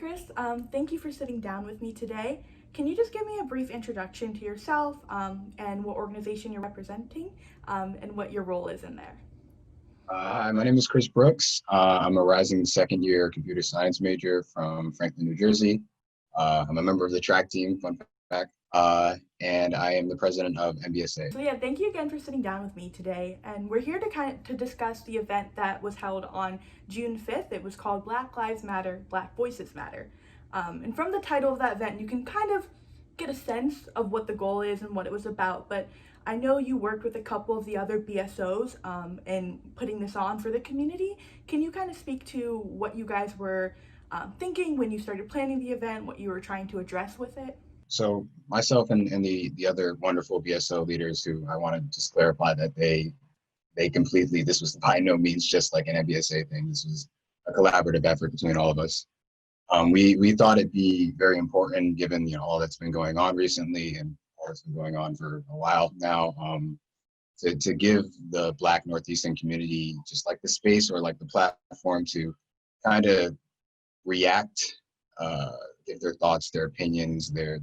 Chris. Thank you for sitting down with me today. Can you just give me a brief introduction to yourself and what organization you're representing and what your role is in there? Hi, my name is Chris Brooks. I'm a rising second year computer science major from Franklin, New Jersey. I'm a member of the track team, fun fact, and I am the president of NBSA. So yeah, thank you again for sitting down with me today. And we're here to discuss the event that was held on June 5th. It was called Black Lives Matter, Black Voices Matter. And from the title of that event, you can kind of get a sense of what the goal is and what it was about. But I know you worked with a couple of the other BSOs in putting this on for the community. Can you kind of speak to what you guys were thinking when you started planning the event, what you were trying to address with it? So myself and the other wonderful BSO leaders who I want to just clarify that they completely, this was by no means just like an NBSA thing. This was a collaborative effort between all of us. We thought it'd be very important given all that's been going on recently and all that's been going on for a while now, to give the Black Northeastern community just like the space or like the platform to kind of react, give their thoughts, their opinions, their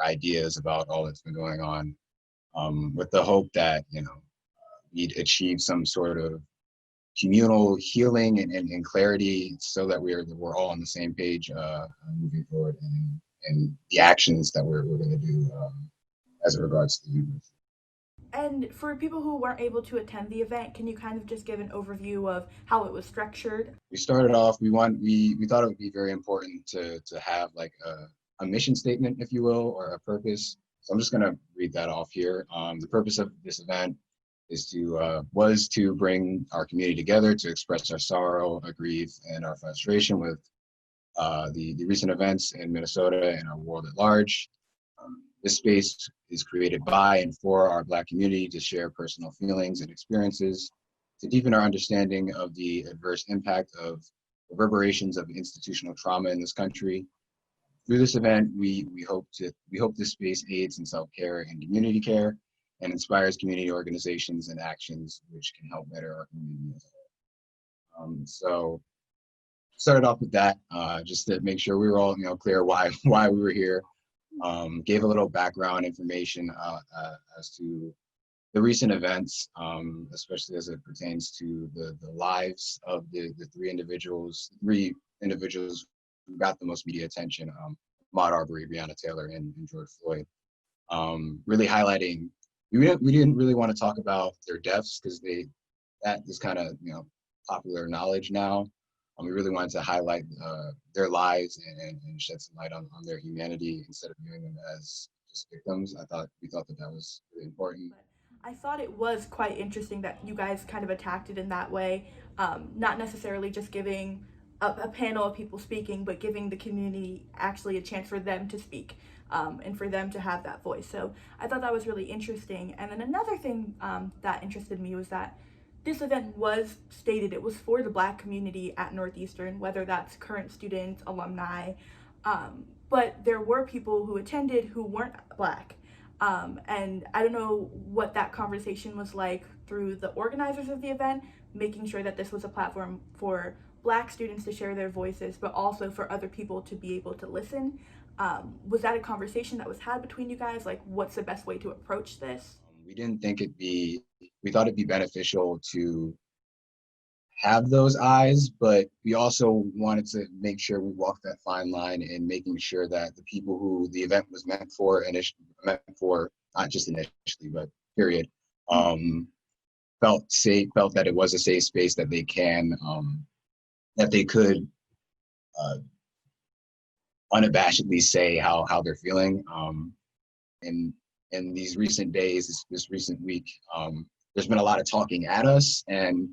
ideas about all that's been going on, with the hope that we'd achieve some sort of communal healing and clarity so that we're all on the same page moving forward and the actions that we're going to do as it regards to the youth. And for people who weren't able to attend the event, can you kind of just give an overview of how it was structured? We started off, we thought it would be very important to have like a mission statement, if you will, or a purpose. So I'm just going to read that off here. The purpose of this event was to bring our community together to express our sorrow, our grief, and our frustration with the recent events in Minnesota and our world at large. This space is created by and for our Black community to share personal feelings and experiences, to deepen our understanding of the adverse impact of reverberations of institutional trauma in this country. Through this event, we hope this space aids in self-care and community care and inspires community organizations and actions which can help better our community as a whole. So started off with that, just to make sure we were all clear why we were here. Gave a little background information as to the recent events, especially as it pertains to the lives of the three individuals who got the most media attention, Ahmaud Arbery, Breonna Taylor, and George Floyd. Really highlighting, we didn't really want to talk about their deaths because that is kind of popular knowledge now. We really wanted to highlight their lives and shed some light on their humanity instead of viewing them as just victims. We thought that was really important. I thought it was quite interesting that you guys kind of attacked it in that way, not necessarily just giving a panel of people speaking, but giving the community actually a chance for them to speak and for them to have that voice. So I thought that was really interesting. And then another thing that interested me was that this event was stated it was for the Black community at Northeastern, whether that's current students, alumni, but there were people who attended who weren't Black. And I don't know what that conversation was like through the organizers of the event, making sure that this was a platform for Black students to share their voices, but also for other people to be able to listen. Was that a conversation that was had between you guys? Like, what's the best way to approach this? We thought it'd be beneficial to have those eyes, but we also wanted to make sure we walked that fine line in making sure that the people who the event was meant for, not just initially, but period, felt safe, felt that it was a safe space that that they could unabashedly say how they're feeling. In these recent days, this recent week, there's been a lot of talking at us, and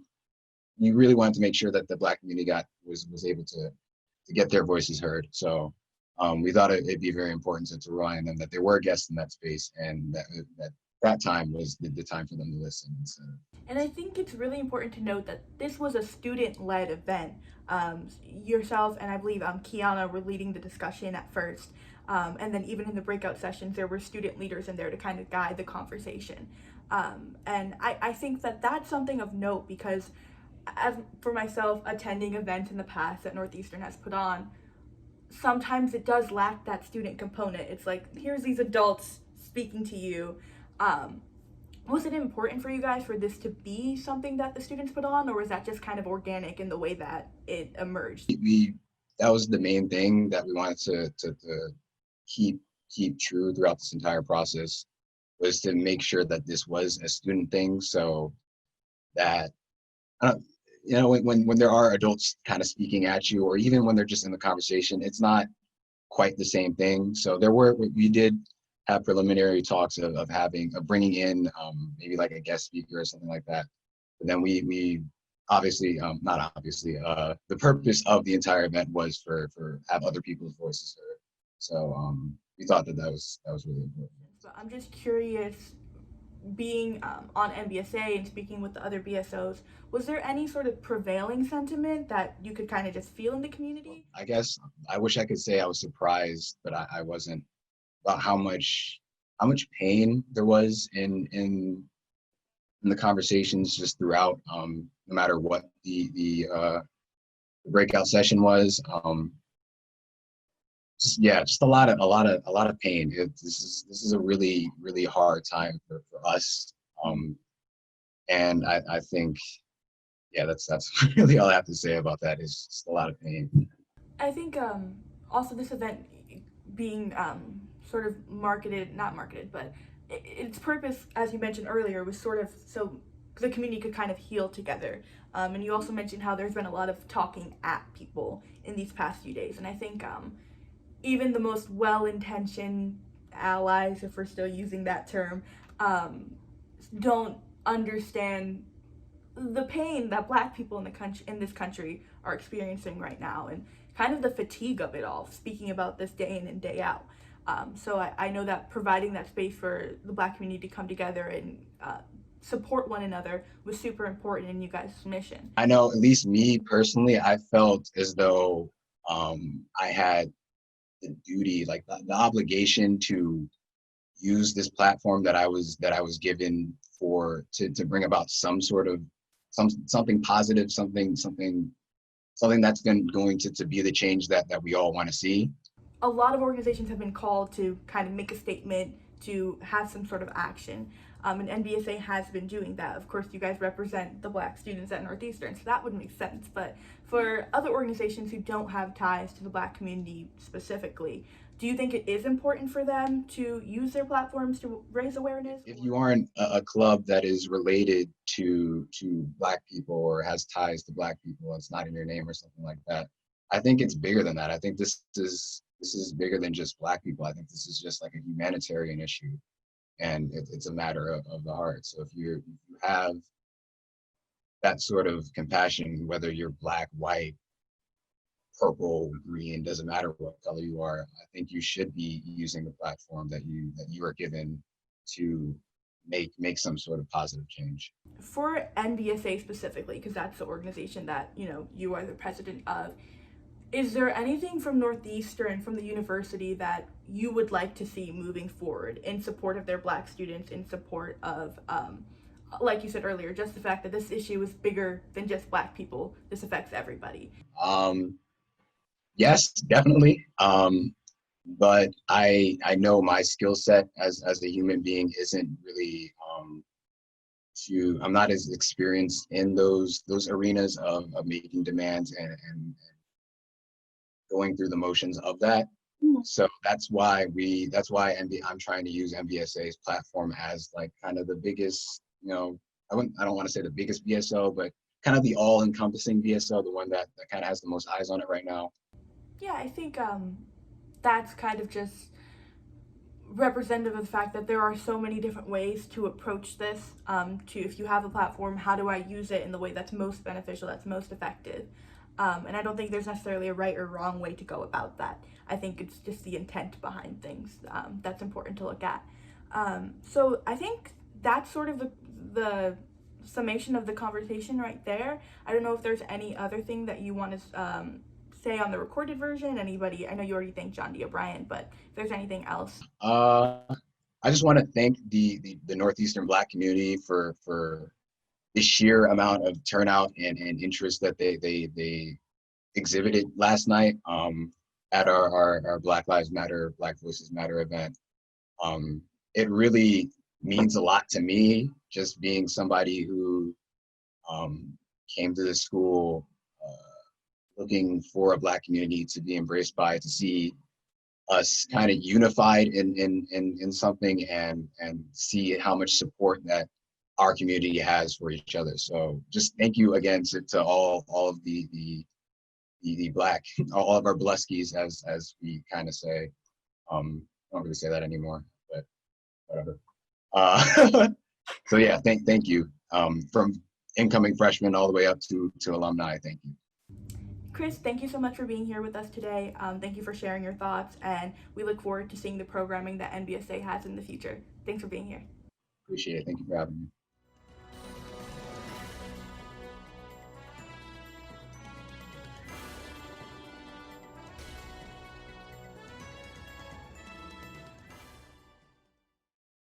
we really wanted to make sure that the Black community was able to get their voices heard. So we thought it'd be very important to remind them that there were guests in that space, and that time was the time for them to listen. So. And I think it's really important to note that this was a student-led event. Yourself and I believe Kiana were leading the discussion at first. And then even in the breakout sessions, there were student leaders in there to kind of guide the conversation. And I think that that's something of note because as for myself, attending events in the past that Northeastern has put on, sometimes it does lack that student component. It's like, here's these adults speaking to you. Um, was it important for you guys for this to be something that the students put on, or was that just kind of organic in the way that it emerged? We that was the main thing that we wanted to keep true throughout this entire process, was to make sure that this was a student thing, so that when there are adults kind of speaking at you, or even when they're just in the conversation, it's not quite the same thing. So we did have preliminary talks of bringing in maybe like a guest speaker or something like that. But then we obviously, not obviously, the purpose of the entire event was for have other people's voices heard. So we thought that was really important. But I'm just curious, being on NBSA and speaking with the other BSOs, was there any sort of prevailing sentiment that you could kind of just feel in the community? I guess I wish I could say I was surprised, but I wasn't, about how much pain there was in the conversations just throughout, no matter what the breakout session was. Just a lot of pain. This is a really hard time for us, and I think, yeah, that's really all I have to say about that. Is just a lot of pain. I think also this event being sort of marketed, not marketed, but its purpose, as you mentioned earlier, was sort of so the community could kind of heal together. And you also mentioned how there's been a lot of talking at people in these past few days. And I think even the most well-intentioned allies, if we're still using that term, don't understand the pain that Black people in this country are experiencing right now, and kind of the fatigue of it all. Speaking about this day in and day out, so I know that providing that space for the Black community to come together and support one another was super important in you guys' mission. I know, at least me personally, I felt as though I had the duty, like the obligation to use this platform that I was given to bring about some sort of something positive, something that's going to be the change that we all want to see. A lot of organizations have been called to kind of make a statement, to have some sort of action. And NBSA has been doing that. Of course, you guys represent the Black students at Northeastern, so that would make sense. But for other organizations who don't have ties to the Black community specifically, do you think it is important for them to use their platforms to raise awareness? If you aren't a club that is related to Black people or has ties to Black people, it's not in your name or something like that, I think it's bigger than that. I think this is bigger than just Black people. I think this is just like a humanitarian issue, and it's a matter of the heart. So if you have that sort of compassion, whether you're Black, white, purple, green, doesn't matter what color you are, I think you should be using the platform that you are given to make some sort of positive change. For NBSA specifically, because that's the organization that you are the president of, is there anything from Northeastern, from the university, that you would like to see moving forward in support of their Black students, in support of, like you said earlier, just the fact that this issue is bigger than just Black people? This affects everybody. Yes, definitely. But I know my skill set as a human being isn't really I'm not as experienced in those arenas of making demands and going through the motions of that. So that's why I'm trying to use NBSA's platform as like kind of the biggest, I don't want to say the biggest BSO, but kind of the all-encompassing BSO, the one that kind of has the most eyes on it right now. Yeah, I think that's kind of just representative of the fact that there are so many different ways to approach this. If you have a platform, how do I use it in the way that's most beneficial, that's most effective? And I don't think there's necessarily a right or wrong way to go about that. I think it's just the intent behind things that's important to look at. So I think that's sort of the summation of the conversation right there. I don't know if there's any other thing that you want to say on the recorded version. Anybody? I know you already thanked John D. O'Brien, but if there's anything else. I just want to thank the Northeastern Black community for the sheer amount of turnout and interest that they exhibited last night. at our Black Lives Matter, Black Voices Matter event. It really means a lot to me, just being somebody who came to the school looking for a Black community to be embraced by, to see us kind of unified in something, and see how much support that our community has for each other. So just thank you again to all of the Black, all of our Bluskies, as we kind of say. I don't really say that anymore, but whatever. So yeah, thank you, from incoming freshmen all the way up to alumni. Thank you. Chris, thank you so much for being here with us today. Thank you for sharing your thoughts, and we look forward to seeing the programming that NBSA has in the future. Thanks for being here. Appreciate it. Thank you for having me.